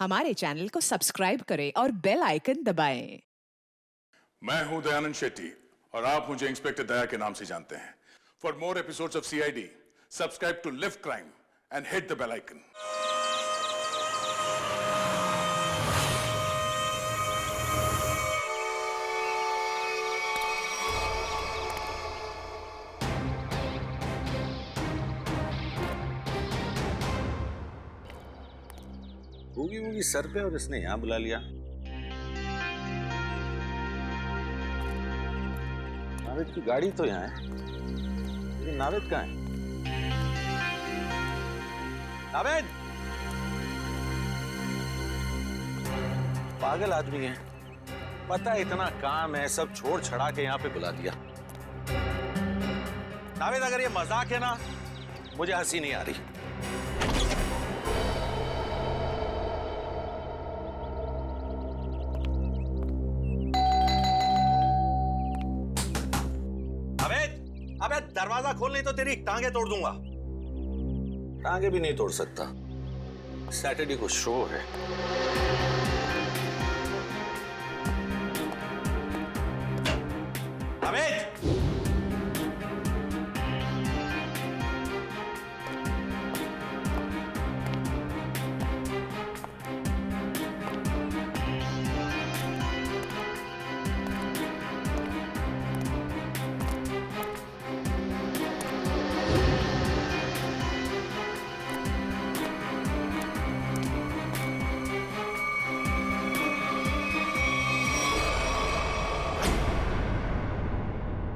हमारे चैनल को सब्सक्राइब करें और बेल आइकन दबाएं। मैं हूं दयानंद शेट्टी और आप मुझे इंस्पेक्टर दया के नाम से जानते हैं। For more episodes of CID, subscribe to lift crime and hit the bell icon. होगी होगी सर पे और इसने यहां बुला लिया। नावेद की गाड़ी तो यहाँ है, लेकिन नावेद कहाँ है? नावेद! पागल आदमी है, पता इतना काम है, सब छोड़ छड़ा के यहाँ पे बुला दिया। नावेद, अगर ये मजाक है ना, मुझे हंसी नहीं आ रही। अबे दरवाजा खोल, नहीं तो तेरी टांगे तोड़ दूंगा। टांगे भी नहीं तोड़ सकता, सैटरडे को शो है।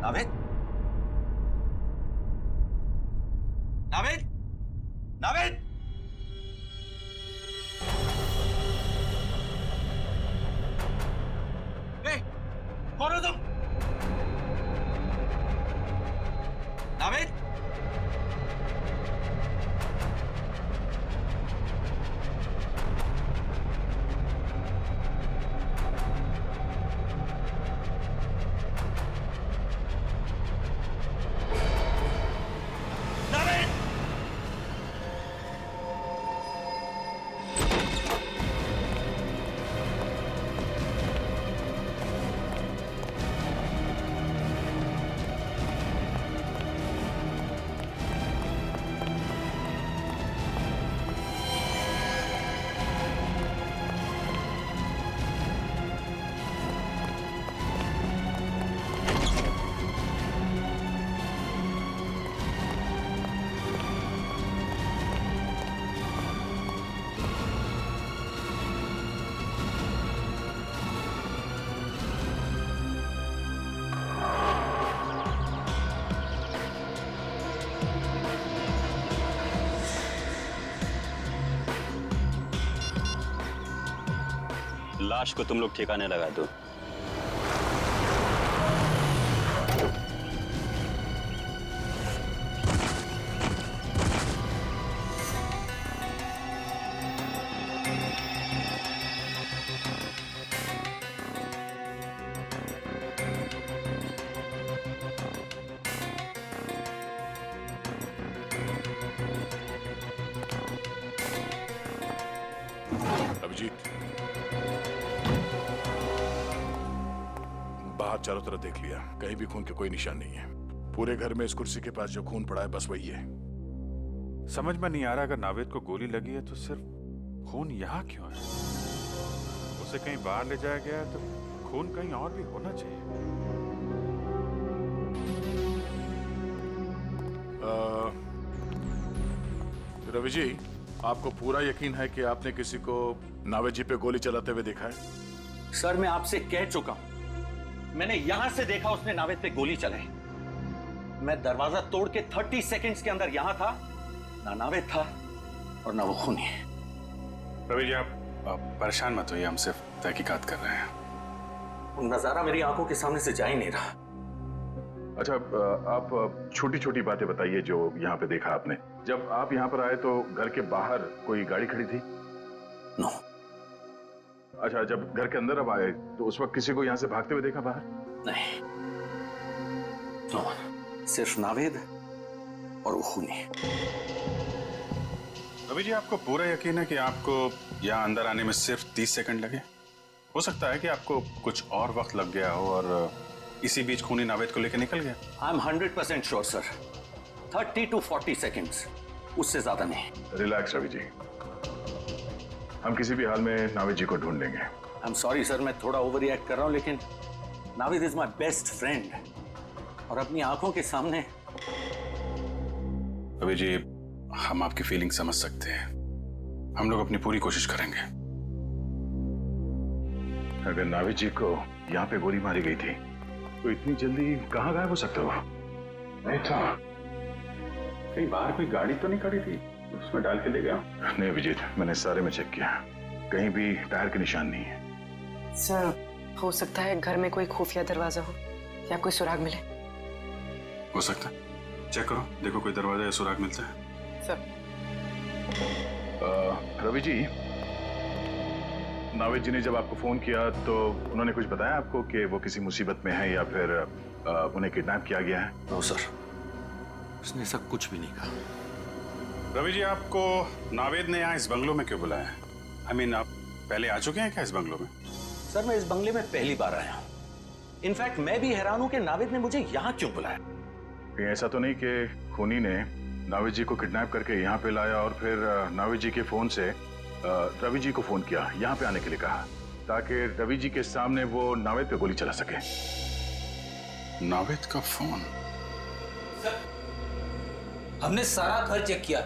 अमित! नावेद! नावेद! नावेद! कौन हो तुम? नावेद! लाश को तुम लोग ठिकाने लगा दो। अभिजीत, बाहर चारों तरफ देख लिया, कहीं भी खून के कोई निशान नहीं है। पूरे घर में इस कुर्सी के पास जो खून पड़ा है बस वही है। समझ में नहीं आ रहा, अगर नावेद को गोली लगी है तो सिर्फ खून यहाँ क्यों है? उसे कहीं बाहर ले जाया गया है तो खून कहीं और भी होना चाहिए। रवि जी, आपको पूरा यकीन है कि आपने किसी को नावेद जी पे गोली चलाते हुए देखा है? सर, मैं आपसे कह चुका हूं, मैंने यहां से देखा उसने नावेद पे गोली चलाई। मैं दरवाजा तोड़ के 30 सेकंड्स के अंदर यहां था, ना नावेद था और ना वो खूनी। रवि जी, आप परेशान मत होइए, हम सिर्फ तहकीकात कर रहे हैं। वो नजारा मेरी आंखों के सामने से जा ही नहीं रहा। अच्छा, आप छोटी छोटी बातें बताइए जो यहाँ पे देखा आपने। जब आप यहाँ पर आए तो घर के बाहर कोई गाड़ी खड़ी थी? नो। अच्छा, जब घर के अंदर अब आए तो उस वक्त किसी को यहाँ से भागते हुए देखा बाहर? नहीं, नो, सिर्फ नावेद और वो खूनी। रवि जी, आपको पूरा यकीन है कि आपको यहाँ अंदर आने में सिर्फ 30 सेकंड लगे? हो सकता है कि आपको कुछ और वक्त लग गया हो और इसी बीच खूनी नावेद को लेकर निकल गया। I am 100% sure sir, 30 to 40 seconds, उससे ज्यादा नहीं। रिलैक्स रवि जी, हम किसी भी हाल में नावेद जी को ढूंढ लेंगे। आई एम सॉरी सर, मैं थोड़ा ओवर रिएक्ट कर रहा हूं, लेकिन Naved is my best friend और अपनी आंखों के सामने। रवि जी, हम आपकी फीलिंग समझ सकते हैं, हम लोग अपनी पूरी कोशिश करेंगे। अगर नावेद जी को यहाँ पे गोली मारी गई थी तो इतनी जल्दी कहाँ गायब हो सकते हो? नहीं था, कहीं बाहर कोई गाड़ी तो नहीं खड़ी थी उसमें डाल के ले गया? नहीं अभिजीत, मैंने सारे में चेक किया, कहीं भी टायर के निशान नहीं है। सर, हो सकता है घर में कोई खुफिया दरवाजा हो या कोई सुराग मिले। हो सकता है, चेक करो, देखो कोई दरवाजा या सुराग मिलता है। सर, रवि जी, नावेद जी ने जब आपको फोन किया तो उन्होंने कुछ बताया आपको कि वो किसी मुसीबत में है या फिर उन्हें किडनैप किया गया है? नो सर, उसने ऐसा कुछ भी नहीं कहा। रवि जी, आपको नावेद ने यहाँ इस बंगलो में क्यों बुलाया है? I mean, आप पहले आ चुके हैं क्या इस बंगलो में? सर, मैं इस बंगले में पहली बार आया हूँ। इनफैक्ट मैं भी हैरान हूँ कि नावेद ने मुझे यहाँ क्यों बुलाया। कहीं ऐसा तो नहीं कि खूनी ने नावेद जी को किडनैप करके यहाँ पे लाया और फिर नावेद जी के फोन से रवि जी को फोन किया, यहाँ पे आने के लिए कहा, ताकि रवि जी के सामने वो नावेद पे गोली चला सके? नावेद का फोन? हमने सारा घर चेक किया,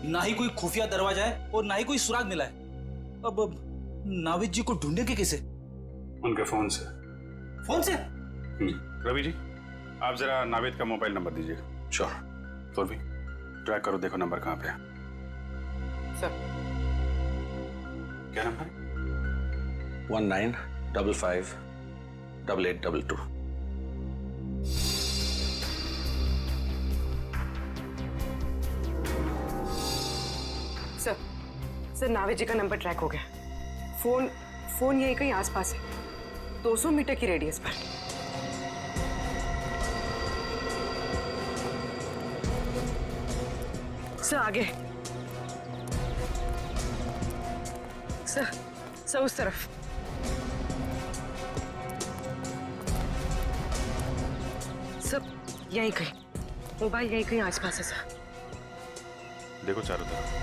ना ही कोई खुफिया दरवाजा है और ना ही कोई सुराग मिला है। अब नावेद जी को ढूंढेंगे कैसे? उनके फोन से। फोन से? रवि जी, आप जरा नावेद का मोबाइल नंबर दीजिएगा। श्योर। तो भी ट्रैक करो, देखो नंबर कहाँ पे है। सर, क्या नंबर? 1955 8822। सर, नावेद जी का नंबर ट्रैक हो गया। फोन यही कहीं आसपास है, 200 मीटर की रेडियस पर। सर, आगे। सर, उस तरफ। सर, यहीं कहीं, मोबाइल यहीं कहीं आसपास है सर। देखो चारों तरफ।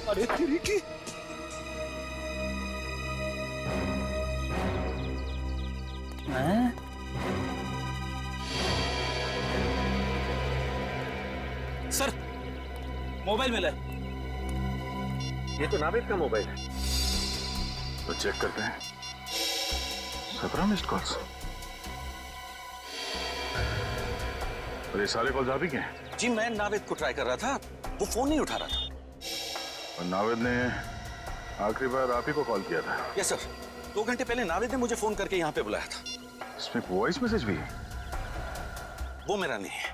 अरे तेरी की! सर, मोबाइल मिला है। ये तो नावेद का मोबाइल है। तो चेक करते हैं। 17 मिस्ड कॉल्स। और ये सारे कॉल्स आप ही के हैं? जी, मैं नावेद को ट्राई कर रहा था, वो फोन नहीं उठा रहा था। और नावेद ने आखिरी बार आप ही को कॉल किया था? यस सर, 2 घंटे पहले नावेद ने मुझे फोन करके यहाँ पे बुलाया था। इसमें वॉइस मैसेज भी है? वो मेरा नहीं है।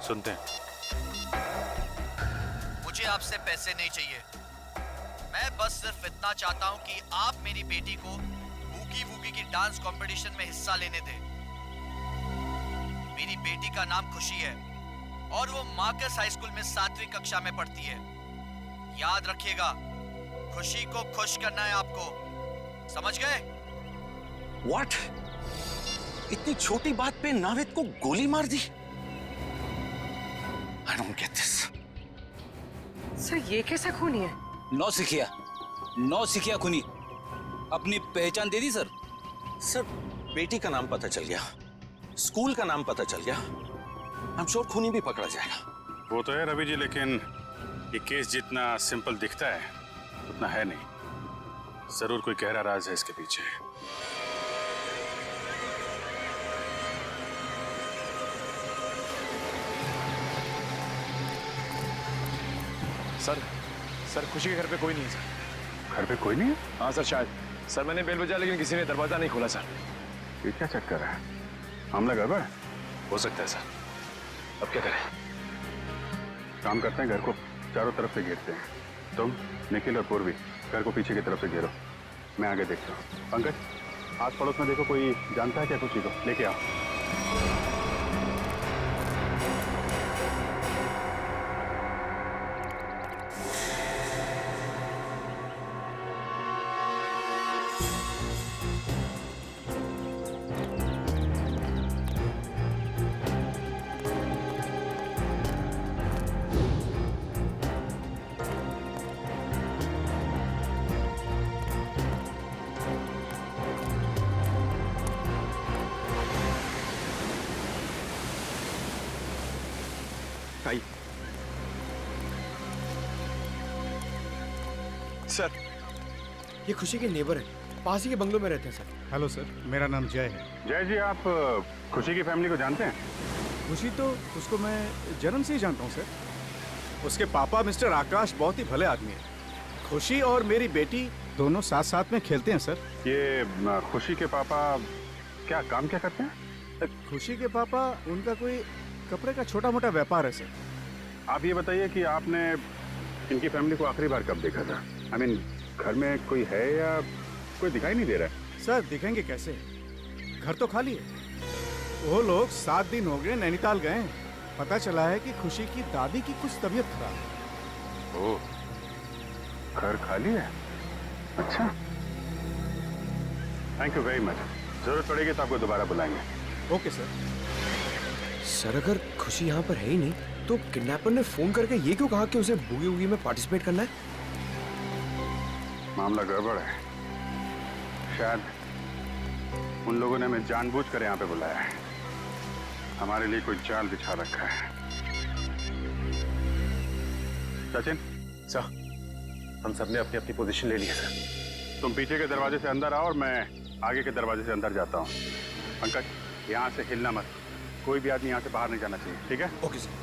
सुनते हैं। मुझे आपसे पैसे नहीं चाहिए, मैं बस सिर्फ इतना चाहता हूं कि आप मेरी बेटी को बूगी वूगी की डांस कंपटीशन में हिस्सा लेने दें। मेरी बेटी का नाम खुशी है और वो मार्कस हाई स्कूल में 7वीं कक्षा में पढ़ती है। याद रखिएगा, खुशी को खुश करना है आपको, समझ गए? What? इतनी छोटी बात पे नावेद को गोली मार दी? I don't get this. Sir, ये कैसा खूनी है? नौ सिखिया खूनी। अपनी पहचान दे दी सर। सर, बेटी का नाम पता चल गया, स्कूल का नाम पता चल गया, I'm sure खूनी भी पकड़ा जाएगा। वो तो है रवि जी, लेकिन ये केस जितना सिंपल दिखता है उतना है नहीं। जरूर कोई गहरा राज है इसके पीछे। सर, खुशी के घर पे कोई नहीं है सर। घर पे कोई नहीं है? हाँ सर, शायद। सर, मैंने बेल बजाया लेकिन किसी ने दरवाजा नहीं खोला सर। ये क्या चक्कर है? मामला गड़बड़ हो सकता है सर। अब क्या करें? काम करते हैं, घर को चारों तरफ से घेरते हैं। तुम, निखिल और पूर्वी घर को पीछे की तरफ से घेरो, मैं आगे देखता हूँ। पंकज, आस पड़ोस में देखो कोई जानता है क्या खुशी को, लेके आओ। सर, ये खुशी के नेबर है, पास ही के बंगलों में रहते हैं सर। हेलो सर, मेरा नाम जय है। जय जी, आप खुशी की फैमिली को जानते हैं? खुशी तो उसको मैं जन्म से ही जानता हूँ सर। उसके पापा मिस्टर आकाश बहुत ही भले आदमी है। खुशी और मेरी बेटी दोनों साथ साथ में खेलते हैं सर। ये खुशी के पापा क्या काम क्या करते हैं? खुशी के पापा, उनका कोई कपड़े का छोटा मोटा व्यापार है सर। आप ये बताइए कि आपने इनकी फैमिली को आखिरी बार कब देखा था? आई मीन, घर में कोई है या कोई दिखाई नहीं दे रहा है? सर, दिखेंगे कैसे, घर तो खाली है। वो लोग 7 दिन हो गए नैनीताल गए हैं। पता चला है कि खुशी की दादी की कुछ तबीयत खराब है। ओह, घर खाली है? अच्छा, थैंक यू वेरी मच। जरूरत पड़ेगी तो आपको दोबारा बुलाएंगे। Okay sir. सर, अगर खुशी यहाँ पर है ही नहीं तो किडनैपर ने फोन करके ये क्यों कहा कि उसे बूगी वूगी में पार्टिसिपेट करना है? मामला गड़बड़ है। शायद उन लोगों ने हमें जानबूझकर यहाँ पे बुलाया है। हमारे लिए कोई जाल बिछा रखा है। सचिन सर, हम सबने अपनी अपनी पोजीशन ले ली है सर। तुम पीछे के दरवाजे से अंदर आओ और मैं आगे के दरवाजे से अंदर जाता हूँ। पंकज, यहाँ से हिलना मत। कोई भी आदमी यहाँ से बाहर नहीं जाना चाहिए, ठीक है? Okay sir.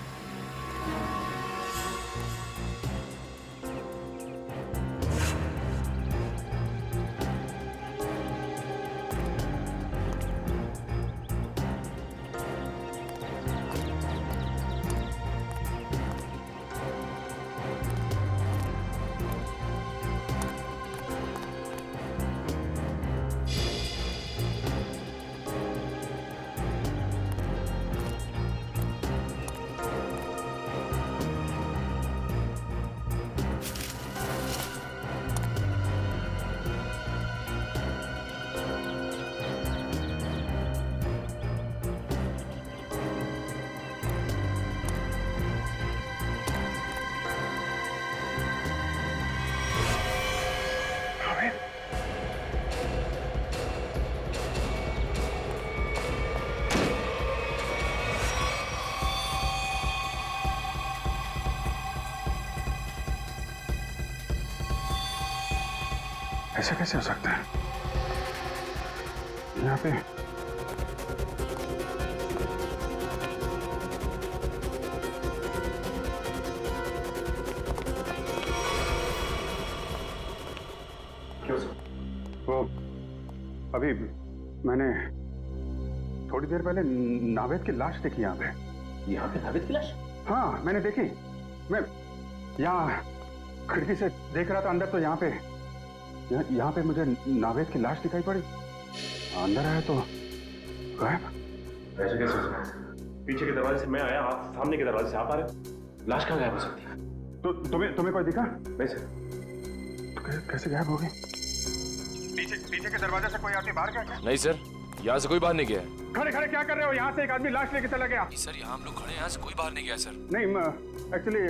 ऐसा कैसे हो सकता है? यहाँ पे क्यों सर? वो अभी मैंने थोड़ी देर पहले नावेद की लाश देखी यहाँ पे। यहाँ पे नावेद की लाश? हाँ, मैंने देखी। मैं यहाँ खिड़की से देख रहा था अंदर, तो यहाँ पे मुझे नावेद की लाश दिखाई पड़ी। अंदर आया तो गायब। ऐसे कैसे हो सकता है? पीछे के दरवाजे से मैं आया, आप सामने के दरवाजे से आप आ रहे। लाश कहाँ गायब हो सकती है? तो तुम्हें कोई दिखा? नहीं सर। तो कैसे गायब हो गई? पीछे के दरवाजे से कोई आदमी बाहर गया क्या? नहीं सर, यहाँ से कोई बाहर नहीं गया है। खड़े खड़े क्या कर रहे हो? यहाँ से एक आदमी लाश लेके चला गया। सर, यहाँ हम लोग खड़े हैं, यहाँ से कोई बाहर नहीं गया सर। नहीं, एक्चुअली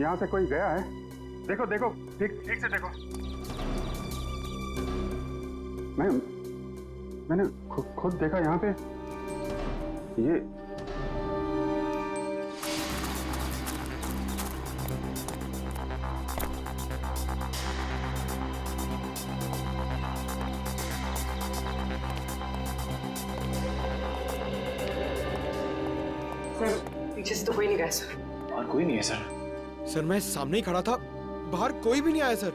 यहाँ से कोई गया है। देखो देखो, ठीक से देखो। मैंने खुद देखा यहाँ पे। ये सर, पीछे से तो कोई नहीं गया सर। बाहर कोई नहीं है सर। सर, मैं सामने ही खड़ा था, बाहर कोई भी नहीं आया सर।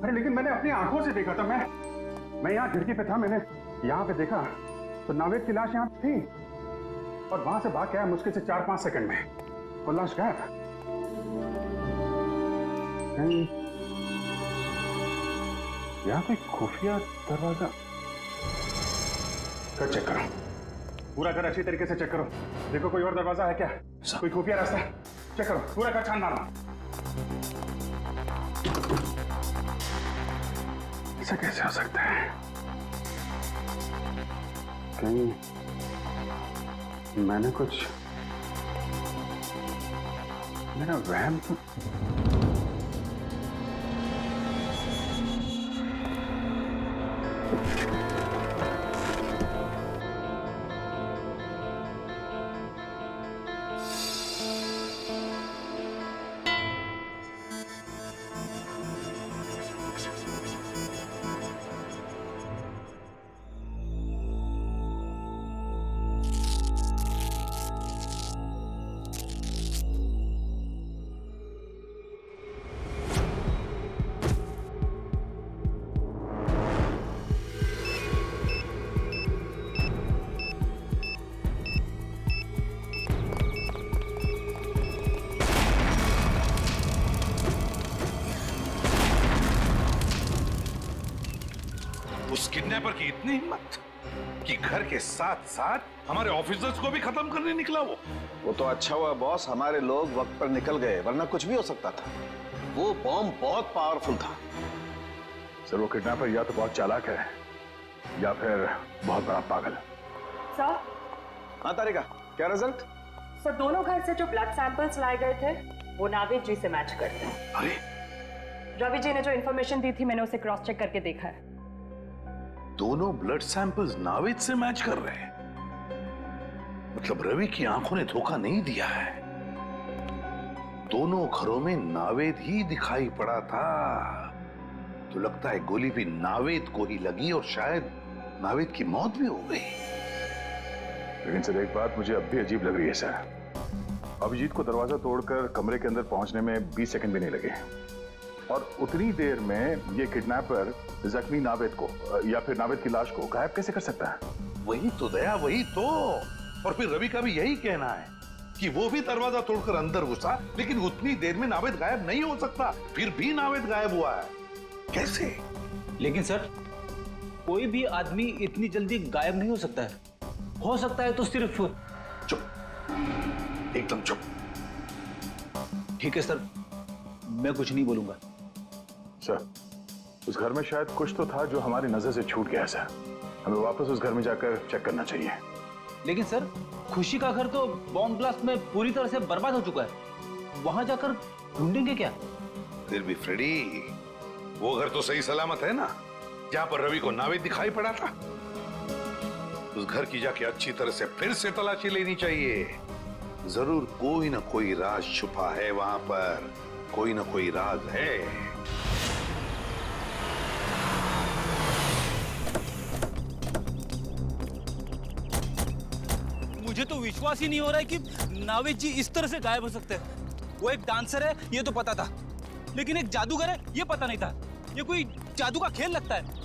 अरे लेकिन मैंने अपनी आंखों से देखा था। मैं यहाँ खिड़की पे था, मैंने यहाँ पे देखा तो नावेद की लाश यहाँ थी और वहां से भाग के आया मुश्किल से 4-5 सेकंड में। वो लाश गायब। कहीं यहाँ पे खुफिया दरवाजा कर चेक करो, पूरा घर अच्छी तरीके से चेक करो। देखो कोई और दरवाजा है क्या, कोई खुफिया रास्ता चेक करो, पूरा घर छान मारो। ऐसा कैसे हो सकता है? कहीं मैंने कुछ मेरा वहम तो उस किडनैपर की इतनी हिम्मत कि घर के साथ साथ हमारे ऑफिसर्स को भी खत्म करने निकला वो तो अच्छा हुआ बॉस, हमारे लोग वक्त पर निकल गए, वरना कुछ भी हो सकता था। वो बॉम्ब बहुत पावरफुल था। सर वो किडनैपर या तो बहुत चालाक है या फिर बहुत बड़ा पागल। सर? हाँ तारिका, क्या रिजल्ट? सर दोनों घर से जो ब्लड सैंपल्स लाए गए थे वो नावेद जी से मैच करते हैं। अरे रवि जी ने जो इन्फॉर्मेशन दी थी मैंने उसे क्रॉस चेक करके देखा है। दोनों ब्लड सैंपल्स नावेद से मैच कर रहे हैं। मतलब रवि की आंखों ने धोखा नहीं दिया है। दोनों घरों में नावेद ही दिखाई पड़ा था। तो लगता है गोली भी नावेद को ही लगी और शायद नावेद की मौत भी हो गई। लेकिन सर एक बात मुझे अब भी अजीब लग रही है सर। अभिजीत को दरवाजा तोड़कर कमरे के अंदर पहुंचने में 20 सेकंड भी नहीं लगे और उतनी देर में ये किडनैपर जख्मी नावेद को या फिर नावेद की लाश को गायब कैसे कर सकता है? वही तो दया, वही तो। और फिर रवि का भी यही कहना है कि वो भी दरवाजा तोड़कर अंदर घुसा, लेकिन उतनी देर में नावेद गायब नहीं हो सकता। फिर भी नावेद गायब हुआ है, कैसे? लेकिन सर कोई भी आदमी इतनी जल्दी गायब नहीं हो सकता है। हो सकता है तो सिर्फ। चुप, एकदम चुप। ठीक है सर, मैं कुछ नहीं बोलूंगा। सर उस घर में शायद कुछ तो था जो हमारी नजर से छूट गया सर। हमें वापस उस घर में जाकर चेक करना चाहिए। लेकिन सर खुशी का घर तो बॉम्ब ब्लास्ट में पूरी तरह से बर्बाद हो चुका है। वहां जाकर ढूंढेंगे क्या? फिर भी फ्रेडी, वो घर तो सही सलामत है ना, जहां पर रवि को नावेद दिखाई पड़ा था। उस घर की जाके अच्छी तरह से फिर से तलाशी लेनी चाहिए। जरूर कोई ना कोई राज छुपा है वहां पर, कोई ना कोई राज है। मुझे तो विश्वास ही नहीं हो रहा है कि नावेद जी इस तरह से गायब हो सकते हैं। वो एक डांसर है ये तो पता था, लेकिन एक जादूगर है ये पता नहीं था। ये कोई जादू का खेल लगता है।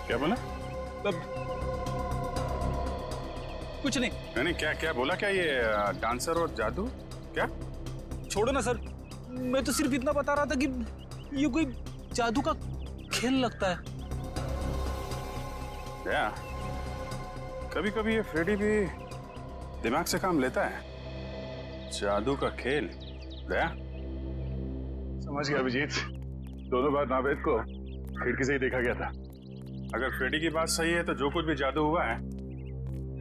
क्या बोला? कुछ नहीं। नहीं क्या क्या बोला? क्या ये डांसर और जादू? क्या? छोड़ो ना सर, मैं तो सिर्फ इतना बता रहा था कि ये कोई जादू का खेल लगता है। क्या? कभी कभी ये फ्रेडी भी दिमाग से काम लेता है। जादू का खेल? दया समझ गया अभिजीत, दोनों बार नावेद को खिड़की से ही देखा गया था। अगर फ्रेडी की बात सही है तो जो कुछ भी जादू हुआ है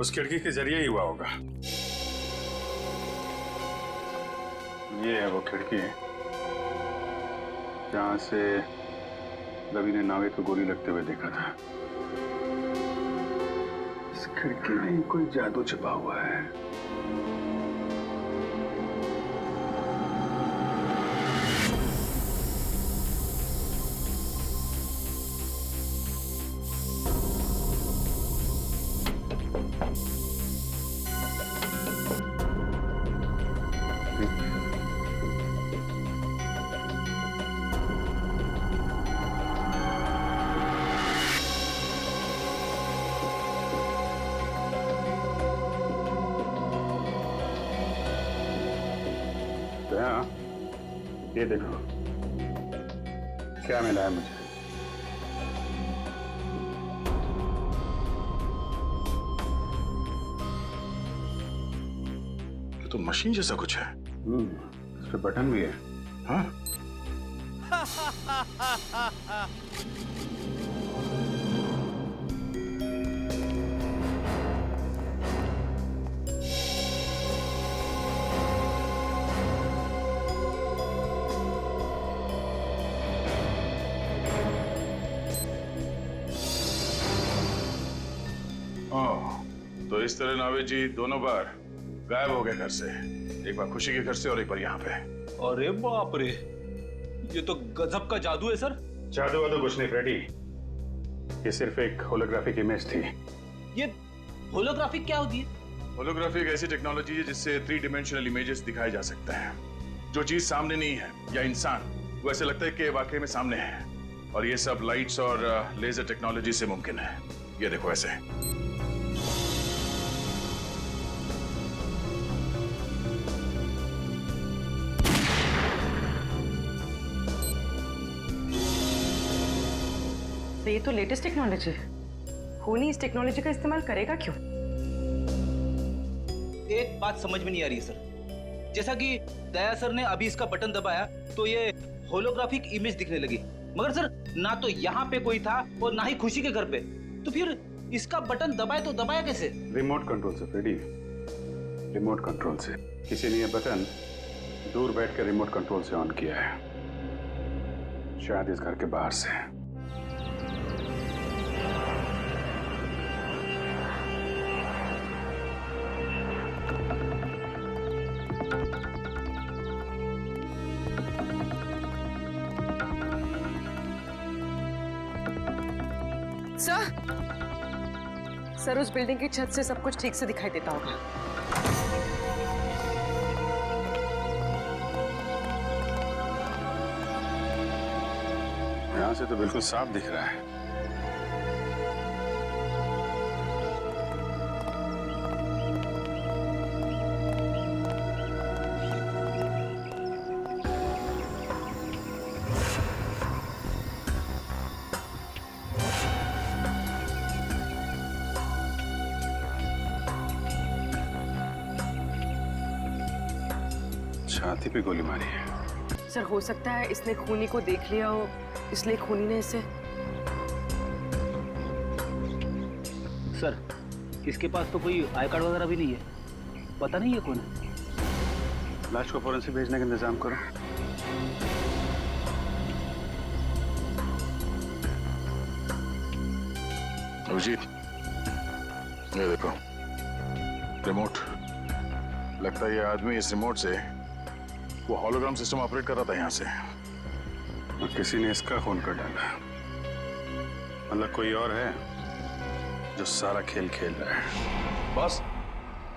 उस खिड़की के जरिए ही हुआ होगा। ये है वो खिड़की जहां से रवि ने नावेद को गोली लगते हुए देखा था। इस खिड़की में ही कोई जादू छिपा हुआ है। ये देखो क्या मिला है मुझे। ये तो मशीन जैसा कुछ है। इस पे बटन भी है। हाँ? तो इस तरह नावेद जी दोनों बार गायब हो गए घर से, एक बार खुशी के घर से और एक बार यहाँ पे। अरे बाप रे, ये तो गजब का जादू है सर। जादू वादू कुछ नहीं फ्रेडी, ये सिर्फ एक होलोग्राफिक इमेज थी। ये होलोग्राफिक क्या होती है? होलोग्राफी एक ऐसी टेक्नोलॉजी है जिससे 3 डायमेंशनल इमेजेस दिखाए जा सकते हैं। जो चीज सामने नहीं है या इंसान, वो ऐसे लगता है कि वाकई में सामने है। और ये सब लाइट्स और लेजर टेक्नोलॉजी से मुमकिन है। ये देखो ऐसे। तो ये तो लेटेस्ट टेक्नोलॉजी है। खूनी इस टेक्नोलॉजी का इस्तेमाल करेगा क्यों? एक बात समझ में नहीं आ रही है सर। जैसा कि दया सर ने अभी इसका बटन दबाया तो ये होलोग्राफिक इमेज दिखने लगी, मगर सर ना तो यहाँ पे कोई था और ना ही खुशी के घर पे, तो फिर इसका बटन दबाए तो दबाया कैसे? रिमोट कंट्रोल से फ्रेडी, रिमोट कंट्रोल से। किसी ने ये बटन दूर बैठ कर रिमोट कंट्रोल से ऑन किया है, शायद इस घर के बाहर से। सर उस बिल्डिंग की छत से सब कुछ ठीक से दिखाई देता होगा। यहां से तो बिल्कुल साफ दिख रहा है। छाती पे गोली मारी है। सर हो सकता है इसने खूनी को देख लिया हो, इसलिए खूनी ने इसे। सर इसके पास तो कोई आई कार्ड वगैरह भी नहीं है, पता नहीं है कौन है। लाश को फौरन से भेजने का इंतजाम करो। अभिजीत, ये देखो रिमोट। लगता है ये आदमी इस रिमोट से वो हॉलोग्राम सिस्टम ऑपरेट कर रहा था यहाँ से। और किसी ने इसका खून कर डाला, मतलब कोई और है जो सारा खेल खेल रहा है। बॉस,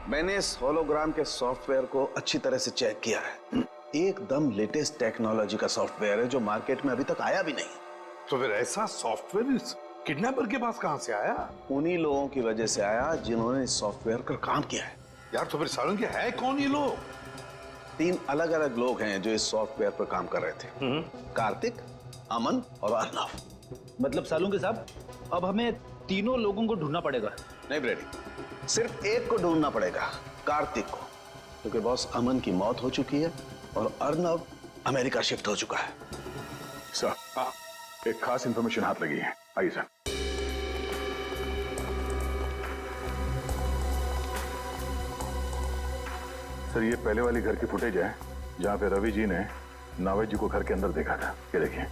मैंने इस होलोग्राम के सॉफ्टवेयर को अच्छी तरह से चेक किया है। एकदम लेटेस्ट टेक्नोलॉजी का सॉफ्टवेयर है जो मार्केट में अभी तक आया भी नहीं। तो फिर ऐसा सॉफ्टवेयर इस किडनैपर के पास कहां से आया? उन्हीं लोगों की वजह से आया जिन्होंने इस सॉफ्टवेयर पर काम किया है। यार तो फिर सालों के है कौन ये लोग? 3 अलग अलग लोग हैं जो इस सॉफ्टवेयर पर काम कर रहे थे। कार्तिक, अमन और अर्नव। मतलब सालों के साहब, अब हमें तीनों लोगों को ढूंढना पड़ेगा। नहीं ब्रेडी, सिर्फ एक को ढूंढना पड़ेगा, कार्तिक को, क्योंकि बॉस अमन की मौत हो चुकी है और अर्नव अमेरिका शिफ्ट हो चुका है। सर, एक खास इंफॉर्मेशन हाथ लगी है, आइए सर। सर ये पहले वाली घर की फुटेज है जहां पे रवि जी ने नावेद जी को घर के अंदर देखा था। ये देखिए।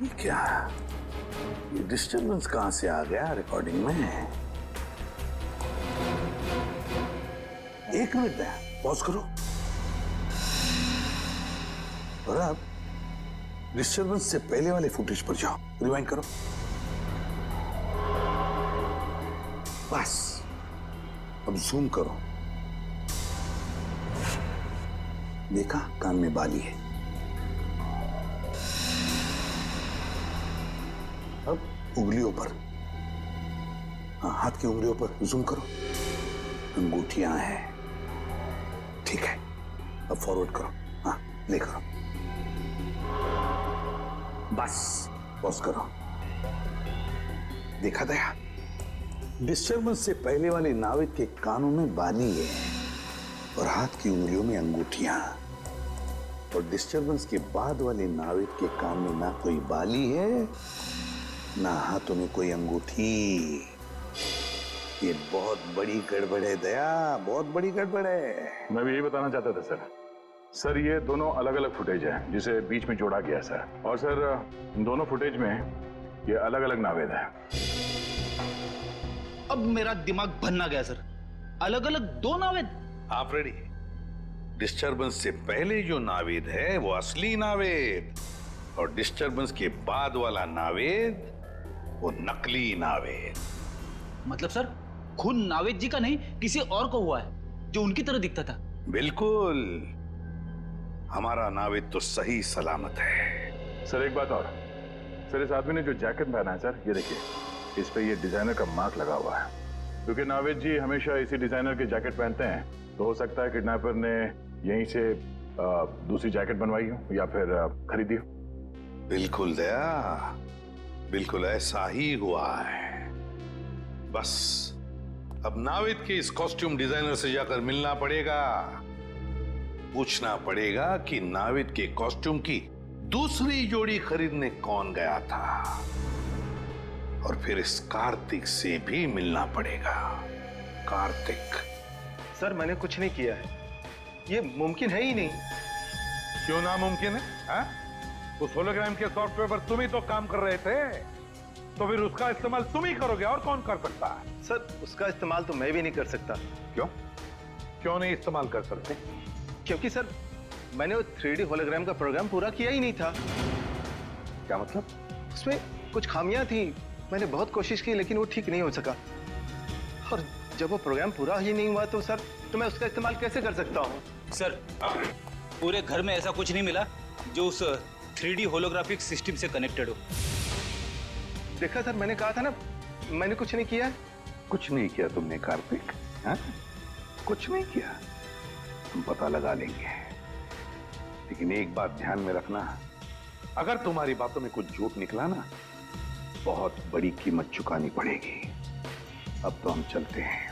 ये क्या? ये डिस्टर्बेंस कहां से आ गया रिकॉर्डिंग में? एक मिनट में पॉज करो और अब डिस्टर्बेंस से पहले वाले फुटेज पर जाओ, रिवाइंड करो। बस अब जूम करो। देखा, कान में बाली है। अब उंगलियों पर, हाँ हाथ की उंगलियों पर जूम करो, अंगूठियां हैं, ठीक है। अब फॉरवर्ड करो, हाँ ले करो, बस पॉज करो। देखा दया, डिस्टर्बेंस से पहले वाले नाविद के कानों में बाली है और हाथ की उंगलियों में अंगूठियां, और डिस्टर्बेंस के बाद वाले नाविद के कान में ना कोई बाली है ना हाथों में कोई अंगूठी। ये बहुत बड़ी गड़बड़ है दया, बहुत बड़ी गड़बड़ है। मैं भी यही बताना चाहता था सर। सर ये दोनों अलग अलग फुटेज है जिसे बीच में जोड़ा गया सर, और सर दोनों फुटेज में ये अलग अलग नावेद है। अब मेरा दिमाग भन्ना गया सर, अलग अलग दो नावेद। आप रेडी? डिस्टर्बेंस से पहले जो नावेद है वो असली नावेद, और डिस्टर्बेंस के बाद वाला नावेद वो नकली नावेद। मतलब सर खून नावेद जी का नहीं किसी और को हुआ है जो उनकी तरह दिखता था? बिल्कुल, हमारा नावेद तो सही सलामत है। सर एक बात और, सर इस आदमी ने जो जैकेट पहना है सर, ये देखिए इस पे ये डिजाइनर का मार्क लगा हुआ है। क्योंकि नावेद जी हमेशा इसी डिजाइनर के जैकेट पहनते हैं, तो हो सकता है किडनैपर ने यहीं से दूसरी जैकेट बनवाई हो या फिर खरीदी हो। बिल्कुल दया, बिल्कुल ऐसा ही हुआ है। बस अब नावेद के इस कॉस्ट्यूम डिजाइनर से जाकर मिलना पड़ेगा, पूछना पड़ेगा कि नावेद के कॉस्ट्यूम की दूसरी जोड़ी खरीदने कौन गया था, और फिर इस कार्तिक से भी मिलना पड़ेगा। कार्तिक। सर मैंने कुछ नहीं किया है, ये मुमकिन है ही नहीं। क्यों नामुमकिन है? हा? उस होलोग्राम के सॉफ्टवेयर पर तुम ही तो काम कर रहे थे, तो फिर उसका इस्तेमाल तुम ही करोगे, और कौन कर सकता है? सर उसका इस्तेमाल तो मैं भी नहीं कर सकता। क्यों? क्यों नहीं इस्तेमाल कर सकते? क्योंकि सर मैंने वो 3D होलोग्राम का प्रोग्राम पूरा किया ही नहीं था। क्या मतलब? उसमें कुछ खामियां थी, मैंने बहुत कोशिश की लेकिन वो ठीक नहीं हो सका, और जब वो प्रोग्राम पूरा ही नहीं हुआ तो सर तो मैं उसका इस्तेमाल कैसे कर सकता हूँ? सर पूरे घर में ऐसा कुछ नहीं मिला जो उस 3D होलोग्राफिक सिस्टम से कनेक्टेड हो। देखा सर, मैंने कहा था ना मैंने कुछ नहीं किया। कुछ नहीं किया तुमने कार्तिक? हा? कुछ नहीं किया, हम पता लगा लेंगे। लेकिन एक बात ध्यान में रखना, अगर तुम्हारी बातों में कुछ झूठ निकला ना, बहुत बड़ी कीमत चुकानी पड़ेगी। अब तो हम चलते हैं।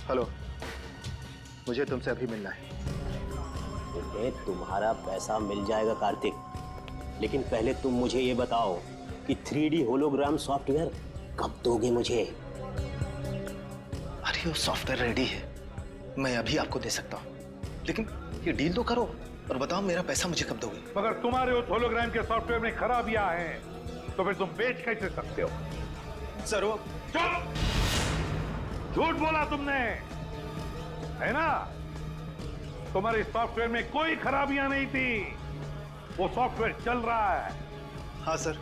हेलो, मुझे तुमसे अभी मिलना है। तुम्हारा पैसा मिल जाएगा कार्तिक, लेकिन पहले तुम मुझे ये बताओ कि 3D होलोग्राम सॉफ्टवेयर कब दोगे मुझे? अरे वो सॉफ्टवेयर रेडी है, मैं अभी आपको दे सकता हूँ, लेकिन ये डील तो करो और बताओ मेरा पैसा मुझे कब दोगे? मगर तुम्हारे उस होलोग्राम के सॉफ्टवेयर में खराबियां हैं, तो फिर तुम बेच कैसे सकते हो? सर वो चुप! झूठ बोला तुमने, है ना? तुम्हारे सॉफ्टवेयर में कोई खराबियां नहीं थी, वो सॉफ्टवेयर चल रहा है। हाँ सर,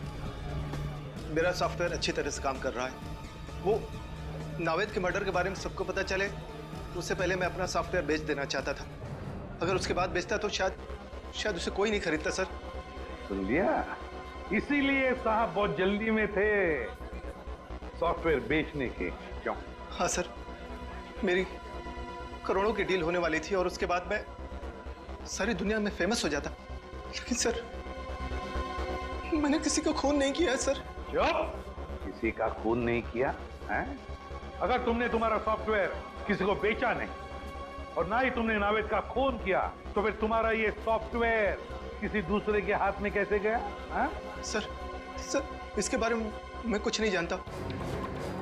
मेरा सॉफ्टवेयर अच्छी तरह से काम कर रहा है। वो नावेद के मर्डर के बारे में सबको पता चले उससे पहले मैं अपना सॉफ्टवेयर बेच देना चाहता था। अगर उसके बाद बेचता तो शायद उसे कोई नहीं खरीदता सर। सुन लिया? इसीलिए साहब बहुत जल्दी में थे सॉफ्टवेयर बेचने के। क्यों? हाँ सर, मेरी करोड़ों की डील होने वाली थी और उसके बाद मैं सारी दुनिया में फेमस हो जाता, लेकिन सर मैंने किसी का खून नहीं किया है सर। चुप! किसी का खून नहीं किया है? अगर तुमने तुम्हारा सॉफ्टवेयर किसी को बेचा नहीं और ना ही तुमने नावेद का खून किया, तो फिर तुम्हारा ये सॉफ्टवेयर किसी दूसरे के हाथ में कैसे गया? है? सर इसके बारे में मैं कुछ नहीं जानता।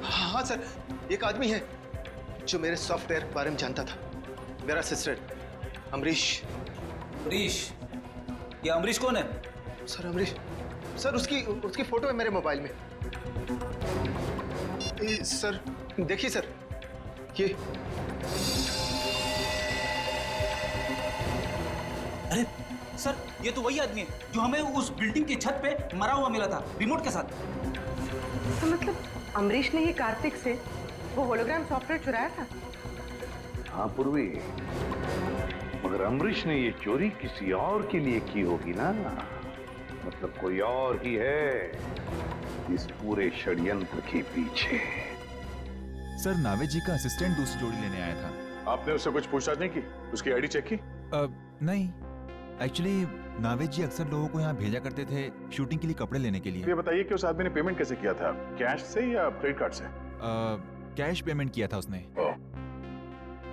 हाँ सर, एक आदमी है जो मेरे सॉफ्टवेयर के बारे में जानता था, मेरा असिस्टेंट अमरीश। अमरीश? ये अमरीश कौन है? सर अमरीश, सर उसकी फोटो है मेरे मोबाइल में। सर देखिए सर, ये अरे सर, ये तो वही आदमी है जो हमें उस बिल्डिंग की छत पे मरा हुआ मिला था रिमोट के साथ। तो मतलब अमरीश ने ही कार्तिक से वो होलोग्राम सॉफ्टवेयर चुराया था? हाँ पूर्वी, मगर अमरीश ने ये चोरी किसी और के लिए की होगी ना, मतलब कोई और ही है इस पूरे षड्यंत्र के पीछे। सर नावेद जी का असिस्टेंट दूसरी जोड़ी लेने आया था। आपने उससे कुछ पूछताछ नहीं की? उसकी आईडी चेक की? नहीं, एक्चुअली नावेद जी अक्सर लोगों को यहाँ भेजा करते थे शूटिंग के लिए कपड़े लेने के लिए। ये बताइए कि उस आदमी ने पेमेंट कैसे किया था, कैश से या क्रेडिट कार्ड से? कैश पेमेंट किया था उसने।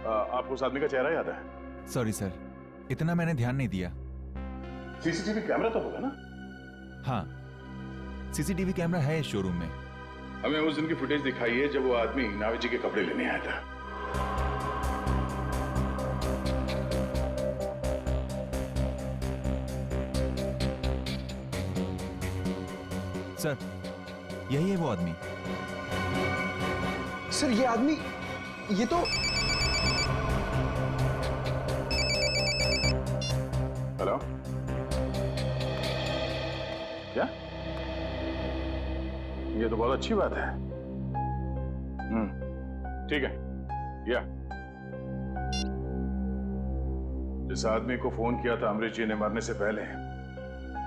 आपको उस आदमी का चेहरा याद है? सॉरी सर, इतना मैंने ध्यान नहीं दिया। सीसीटीवी कैमरा तो होगा ना? हाँ, सीसीटीवी कैमरा है इस शोरूम में। हमें उस दिन की फुटेज दिखाइए जब वो आदमी नावेद जी के कपड़े लेने आया था। सर, यही है वो आदमी। सर ये आदमी, ये तो हेलो, क्या? ये तो बहुत अच्छी बात है। ठीक है, या जिस आदमी को फोन किया था अमरीश जी ने मरने से पहले,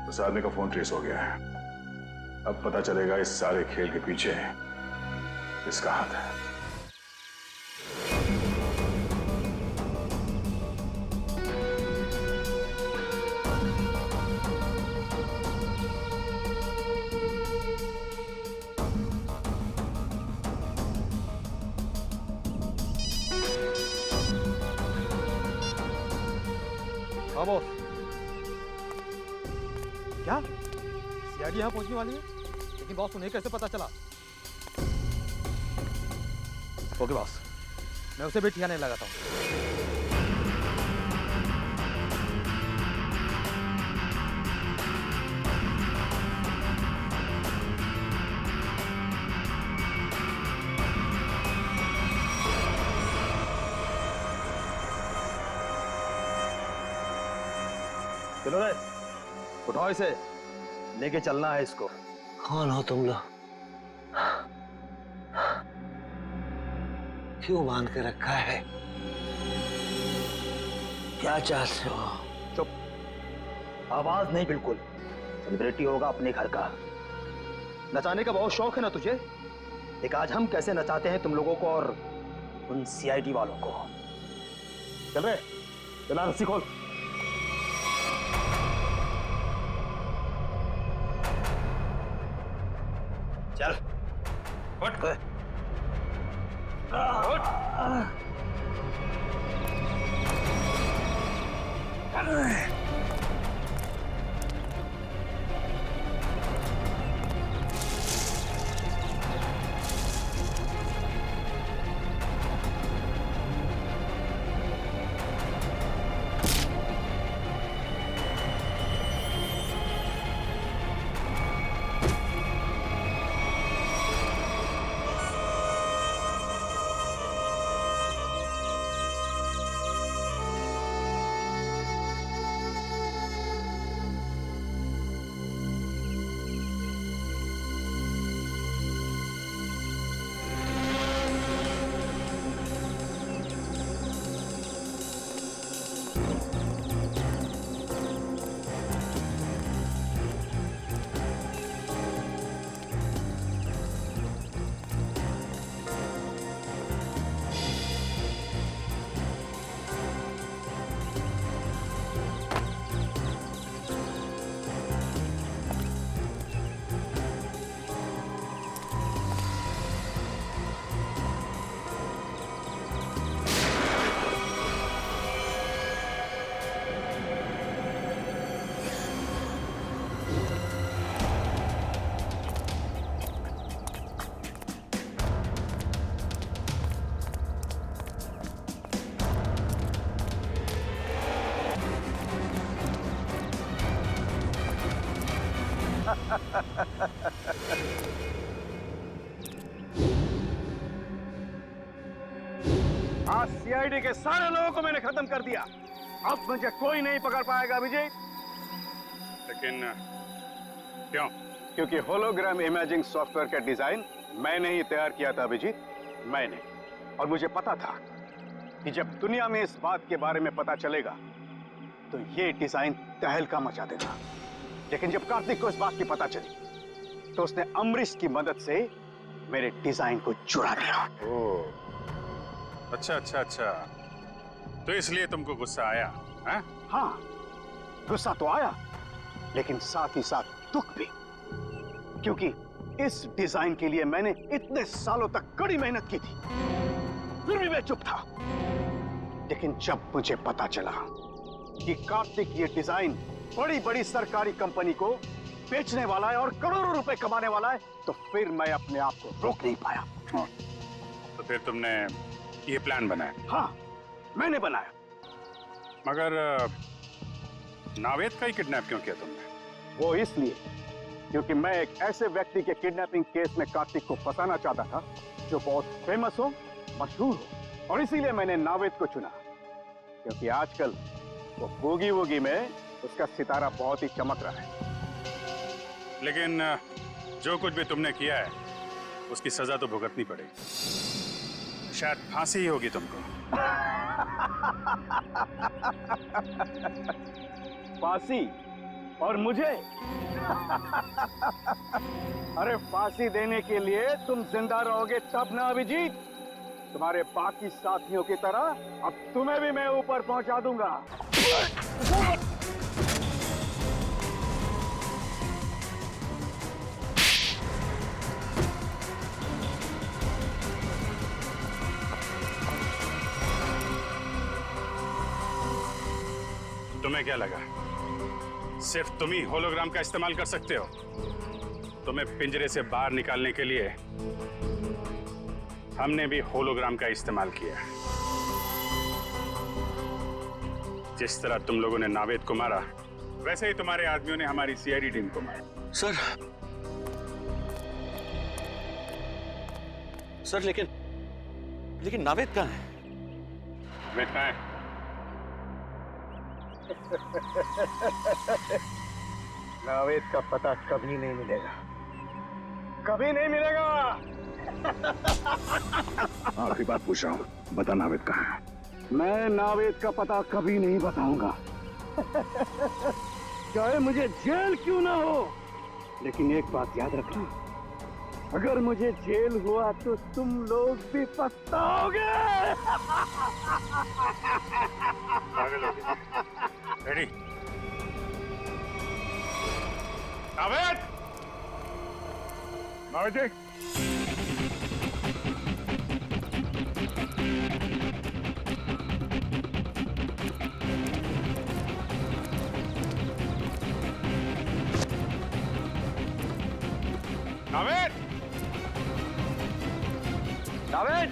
उस आदमी का फोन ट्रेस हो गया है। अब पता चलेगा इस सारे खेल के पीछे किसका हाथ है। हाँ बॉस, क्या सीआईडी यहाँ पहुंचने वाली है? लेकिन बॉस उन्हें कैसे पता चला? ओके बॉस, मैं उसे भी ठिकाने लगाता हूँ। चलो रे, उठाओ इसे, लेके चलना है इसको। कौन हो तुम लोग? क्यों बांध के रखा है? क्या चाहते हो? चुप, आवाज नहीं बिल्कुल। सेलिब्रिटी होगा अपने घर का। नचाने का बहुत शौक है ना तुझे? एक आज हम कैसे नचाते हैं तुम लोगों को और उन सीआईडी वालों को। चल रे, चला रस्सी खोल। चल उठ। आज सीआईडी के सारे लोगों को मैंने खत्म कर दिया। अब मुझे कोई नहीं पकड़ पाएगा अभिजीत। लेकिन क्यों? क्योंकि होलोग्राम इमेजिंग सॉफ्टवेयर का डिजाइन मैंने ही तैयार किया था अभिजीत, मैंने। और मुझे पता था कि जब दुनिया में इस बात के बारे में पता चलेगा तो ये डिजाइन तहलका मचा देगा। लेकिन जब कार्तिक को इस बात की पता चली तो उसने अमरीश की मदद से मेरे डिजाइन को चुरा लिया। ओह, अच्छा। तो इसलिए तुमको गुस्सा आया? हाँ? हाँ, गुस्सा तो आया, लेकिन साथ ही साथ दुख भी, क्योंकि इस डिजाइन के लिए मैंने इतने सालों तक कड़ी मेहनत की थी, फिर भी मैं चुप था। लेकिन जब मुझे पता चला कि कार्तिक ये डिजाइन बड़ी बड़ी सरकारी कंपनी को बेचने वाला है और करोड़ों रुपए कमाने वाला है, तो फिर मैं अपने आप को रोक नहीं पाया। तो फिर तुमने ये प्लान बनाया? हाँ, मैंने बनाया। मगर नावेद का ही किडनैप क्यों किया तुमने? वो इसलिए क्योंकि मैं एक ऐसे व्यक्ति के किडनैपिंग केस में कार्तिक को फंसाना चाहता था जो बहुत फेमस हो, मशहूर हो, और इसीलिए मैंने नावेद को चुना, क्योंकि आजकल वो बूगी वूगी में उसका सितारा बहुत ही चमक रहा है। लेकिन जो कुछ भी तुमने किया है उसकी सजा तो भुगतनी पड़ेगी। शायद फांसी ही होगी तुमको। फांसी? और मुझे? अरे फांसी देने के लिए तुम जिंदा रहोगे तब ना अभिजीत। तुम्हारे बाकी साथियों की तरह अब तुम्हें भी मैं ऊपर पहुंचा दूंगा। तुम्हें क्या लगा सिर्फ तुम ही होलोग्राम का इस्तेमाल कर सकते हो? तुम्हें पिंजरे से बाहर निकालने के लिए हमने भी होलोग्राम का इस्तेमाल किया। जिस तरह तुम लोगों ने नावेद को मारा, वैसे ही तुम्हारे आदमियों ने हमारी सीआईडी टीम को मारा। सर लेकिन नावेद कहाँ है? नावेद कहाँ है? नावेद का पता कभी नहीं मिलेगा, कभी नहीं मिलेगा। आखिरी बात पूछ रहा हूँ, बता नावेद कहाँ है? मैं नावेद का पता कभी नहीं बताऊंगा, चाहे मुझे जेल क्यों ना हो। लेकिन एक बात याद रखना, अगर मुझे जेल हुआ तो तुम लोग भी पछताओगे। रेडी? नावेद! नावेद जी! नावेद! नावेद!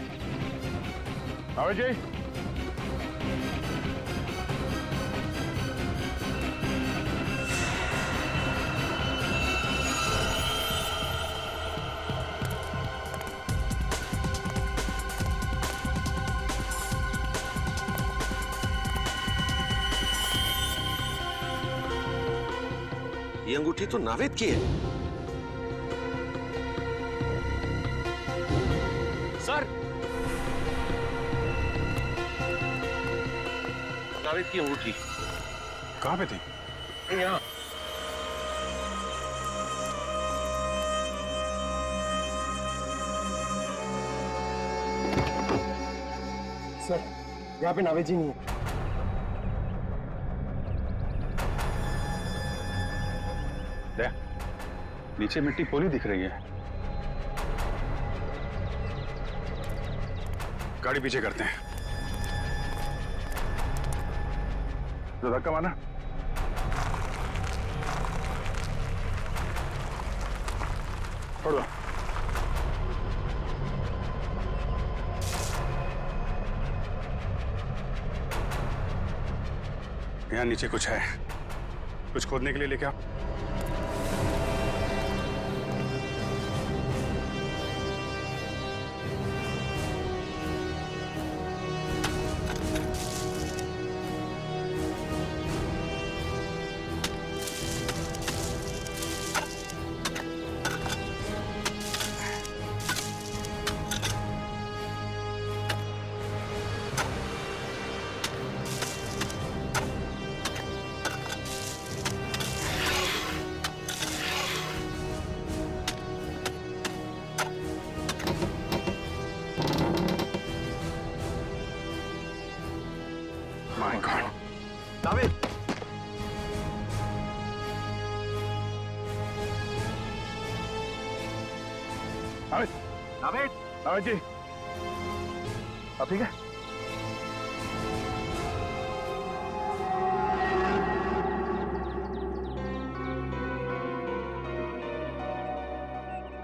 नावेद जी! ये अंगूठी तो नावेद की है। सर, नावेद की अंगूठी कहाँ पे थी? यहाँ। सर, यहाँ पे नावेद जी नहीं है। नीचे मिट्टी पोली दिख रही है। गाड़ी पीछे करते हैं। तो धक्का मारना। छोड़ो। यहाँ नीचे कुछ है, कुछ खोदने के लिए लेके आओ। My god. नावेद, नावेद, नावेद जी, आप ठीक है?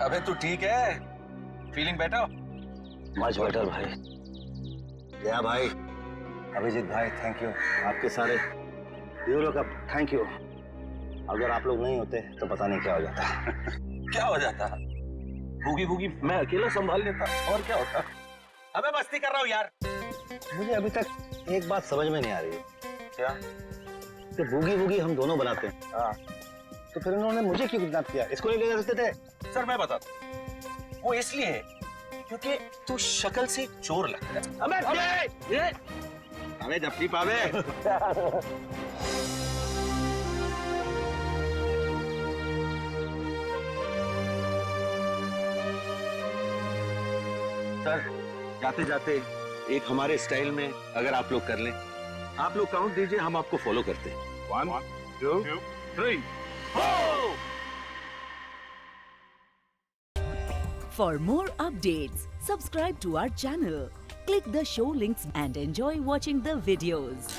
अबे तू ठीक है? Feeling better? मच बेटर भाई। या भाई, अभिजीत भाई, थैंक यू। आपके सारे हीरो का थैंक यू। अगर आप लोग नहीं होते तो पता नहीं क्या हो जाता। क्या हो जाता? भूगी भूगी मैं अकेला संभाल लेता, और क्या होता? अबे मस्ती कर रहा हूँ यार। मुझे अभी तक एक बात समझ में नहीं आ रही है। क्या? कि बूगी वूगी हम दोनों बनाते हैं। हाँ। तो फिर उन्होंने मुझे क्यों किडनैप किया? इसको नहीं ले जा सकते थे? सर मैं बताता हूँ। वो इसलिए है क्योंकि तू शक्ल से चोर लगता है। अबे जफ्ती पावे। सर जाते जाते एक हमारे स्टाइल में अगर आप लोग कर लें, आप लोग काउंट दीजिए, हम आपको फॉलो करते हैं। 1 2 3 For more updates, subscribe to our channel, click the show links and enjoy watching the videos.